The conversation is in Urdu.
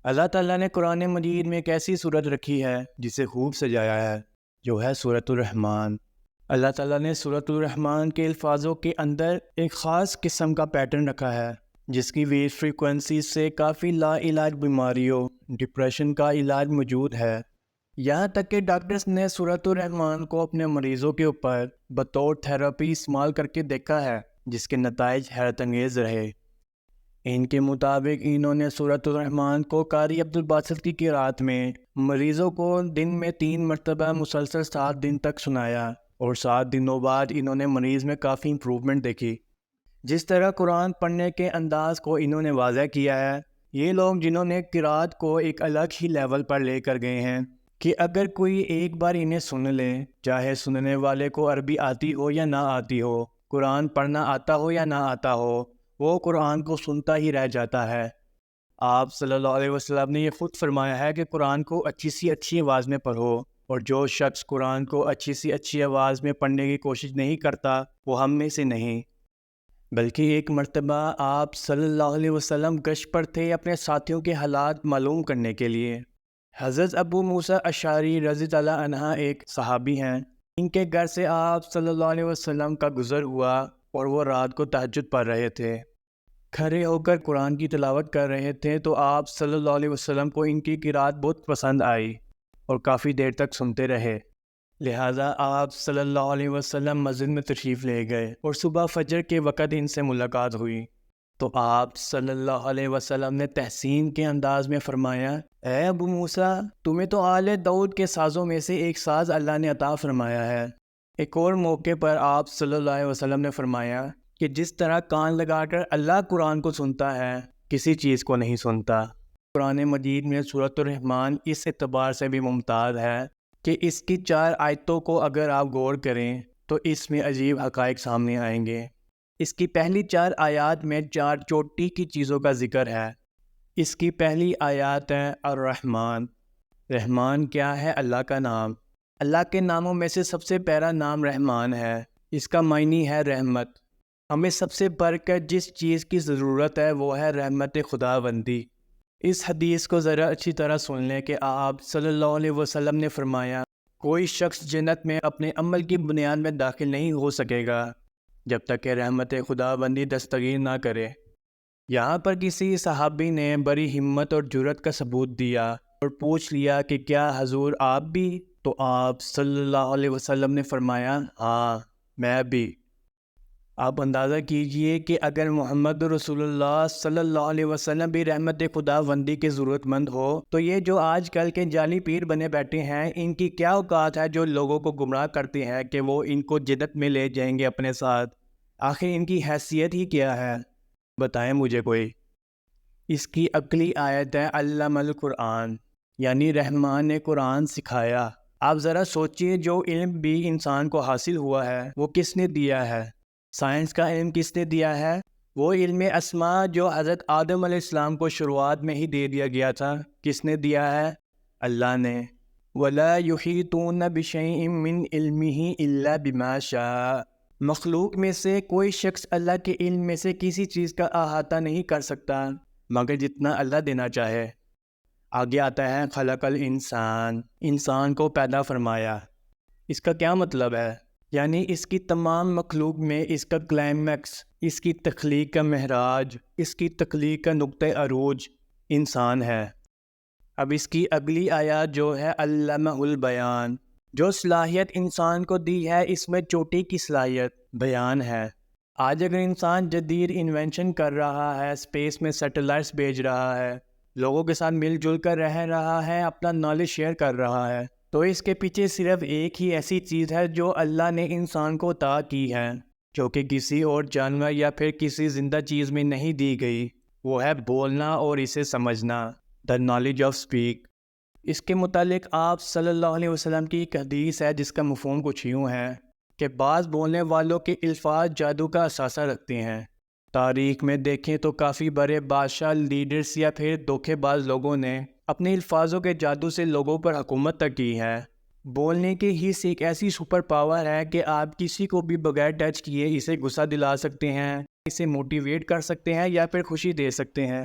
اللہ تعالیٰ نے قرآن مجید میں ایک ایسی صورت رکھی ہے جسے خوب سجایا ہے، جو ہے سورۃ الرحمن۔ اللہ تعالیٰ نے سورۃ الرحمن کے الفاظوں کے اندر ایک خاص قسم کا پیٹرن رکھا ہے، جس کی ویو فریکوینسی سے کافی لا علاج بیماریوں، ڈپریشن کا علاج موجود ہے۔ یہاں تک کہ ڈاکٹرز نے سورۃ الرحمن کو اپنے مریضوں کے اوپر بطور تھراپی استعمال کر کے دیکھا ہے، جس کے نتائج حیرت انگیز رہے۔ ان کے مطابق انہوں نے سورۃ الرحمن کو قاری عبدالباسط کی قرأت میں مریضوں کو دن میں 3 مرتبہ مسلسل 7 دن تک سنایا، اور 7 دنوں بعد انہوں نے مریض میں کافی امپروومنٹ دیکھی۔ جس طرح قرآن پڑھنے کے انداز کو انہوں نے واضح کیا ہے، یہ لوگ جنہوں نے قرأت کو ایک الگ ہی لیول پر لے کر گئے ہیں کہ اگر کوئی ایک بار انہیں سن لے، چاہے سننے والے کو عربی آتی ہو یا نہ آتی ہو، قرآن پڑھنا آتا ہو یا نہ آتا ہو، وہ قرآن کو سنتا ہی رہ جاتا ہے۔ آپ صلی اللہ علیہ وسلم نے یہ خود فرمایا ہے کہ قرآن کو اچھی سی اچھی آواز میں پڑھو، اور جو شخص قرآن کو اچھی سی اچھی آواز میں پڑھنے کی کوشش نہیں کرتا وہ ہم میں سے نہیں۔ بلکہ ایک مرتبہ آپ صلی اللہ علیہ وسلم گشت پر تھے اپنے ساتھیوں کے حالات معلوم کرنے کے لیے۔ حضرت ابو موسیٰ اشعری رضی اللہ عنہ ایک صحابی ہیں۔ ان کے گھر سے آپ صلی اللہ علیہ وسلم کا گزر ہوا، اور وہ رات کو تہجد پڑھ رہے تھے، کھڑے ہو کر قرآن کی تلاوت کر رہے تھے، تو آپ صلی اللہ علیہ وسلم کو ان کی قرأت بہت پسند آئی اور کافی دیر تک سنتے رہے۔ لہٰذا آپ صلی اللہ علیہ وسلم مسجد میں تشریف لے گئے، اور صبح فجر کے وقت ان سے ملاقات ہوئی، تو آپ صلی اللہ علیہ وسلم نے تحسین کے انداز میں فرمایا، اے ابو موسیٰ، تمہیں تو آل داؤد کے سازوں میں سے ایک ساز اللہ نے عطا فرمایا ہے۔ ایک اور موقع پر آپ صلی اللہ علیہ وسلم نے فرمایا کہ جس طرح کان لگا کر اللہ قرآن کو سنتا ہے، کسی چیز کو نہیں سنتا۔ قرآن مجید میں سورۃ الرحمن اس اعتبار سے بھی ممتاز ہے کہ اس کی 4 آیتوں کو اگر آپ غور کریں تو اس میں عجیب حقائق سامنے آئیں گے۔ اس کی پہلی 4 آیات میں 4 چوٹی کی چیزوں کا ذکر ہے۔ اس کی پہلی آیات ہے الرحمن۔ رحمان کیا ہے؟ اللہ کا نام۔ اللہ کے ناموں میں سے سب سے پیارا نام رحمان ہے۔ اس کا معنی ہے رحمت۔ ہمیں سب سے بڑھ کر جس چیز کی ضرورت ہے وہ ہے رحمت خداوندی۔ اس حدیث کو ذرا اچھی طرح سن لیں کہ آپ صلی اللہ علیہ وسلم نے فرمایا، کوئی شخص جنت میں اپنے عمل کی بنیاد میں داخل نہیں ہو سکے گا جب تک کہ رحمت خداوندی دستگیر نہ کرے۔ یہاں پر کسی صحابی نے بڑی ہمت اور جرأت کا ثبوت دیا اور پوچھ لیا کہ کیا حضور آپ بھی؟ تو آپ صلی اللہ علیہ وسلم نے فرمایا، ہاں میں بھی۔ آپ اندازہ کیجئے کہ اگر محمد رسول اللہ صلی اللہ علیہ وسلم بھی رحمت خداوندی کے ضرورت مند ہو، تو یہ جو آج کل کے جعلی پیر بنے بیٹھے ہیں، ان کی کیا اوقات ہے جو لوگوں کو گمراہ کرتے ہیں کہ وہ ان کو جنت میں لے جائیں گے اپنے ساتھ؟ آخر ان کی حیثیت ہی کیا ہے؟ بتائیں مجھے کوئی۔ اس کی اگلی آیت ہے علم القرآن، یعنی رحمان نے قرآن سکھایا۔ آپ ذرا سوچئے، جو علم بھی انسان کو حاصل ہوا ہے وہ کس نے دیا ہے؟ سائنس کا علم کس نے دیا ہے؟ وہ علم اسماء جو حضرت آدم علیہ السلام کو شروعات میں ہی دے دیا گیا تھا، کس نے دیا ہے؟ اللہ نے۔ وَلَا يُحِيطُونَ بِشَيْءٍ مِّنْ عِلْمِهِ إِلَّا بِمَا شَاءَ۔ مخلوق میں سے کوئی شخص اللہ کے علم میں سے کسی چیز کا احاطہ نہیں کر سکتا مگر جتنا اللہ دینا چاہے۔ آگے آتا ہے خلق الانسان، انسان کو پیدا فرمایا۔ اس کا کیا مطلب ہے؟ یعنی اس کی تمام مخلوق میں اس کا کلائمیکس، اس کی تخلیق کا معراج، اس کی تخلیق کا نقطہ عروج انسان ہے۔ اب اس کی اگلی آیات جو ہے علمہ البیان، جو صلاحیت انسان کو دی ہے، اس میں چوٹی کی صلاحیت بیان ہے۔ آج اگر انسان جدید انوینشن کر رہا ہے، اسپیس میں سیٹلائٹس بھیج رہا ہے، لوگوں کے ساتھ مل جل کر رہ رہا ہے، اپنا نالج شیئر کر رہا ہے، تو اس کے پیچھے صرف ایک ہی ایسی چیز ہے جو اللہ نے انسان کو عطا کی ہے، جو کہ کسی اور جانور یا پھر کسی زندہ چیز میں نہیں دی گئی۔ وہ ہے بولنا اور اسے سمجھنا، the knowledge of speak۔ اس کے متعلق آپ صلی اللہ علیہ وسلم کی ایک حدیث ہے جس کا مفہوم کچھ یوں ہے کہ بعض بولنے والوں کے الفاظ جادو کا اثاثہ رکھتے ہیں۔ تاریخ میں دیکھیں تو کافی بڑے بادشاہ، لیڈرز یا پھر دھوکے باز لوگوں نے اپنے الفاظوں کے جادو سے لوگوں پر حکومت تک کی ہے۔ بولنے کی حص ایک ایسی سپر پاور ہے کہ آپ کسی کو بھی بغیر ٹچ کیے اسے غصہ دلا سکتے ہیں، اسے موٹیویٹ کر سکتے ہیں یا پھر خوشی دے سکتے ہیں۔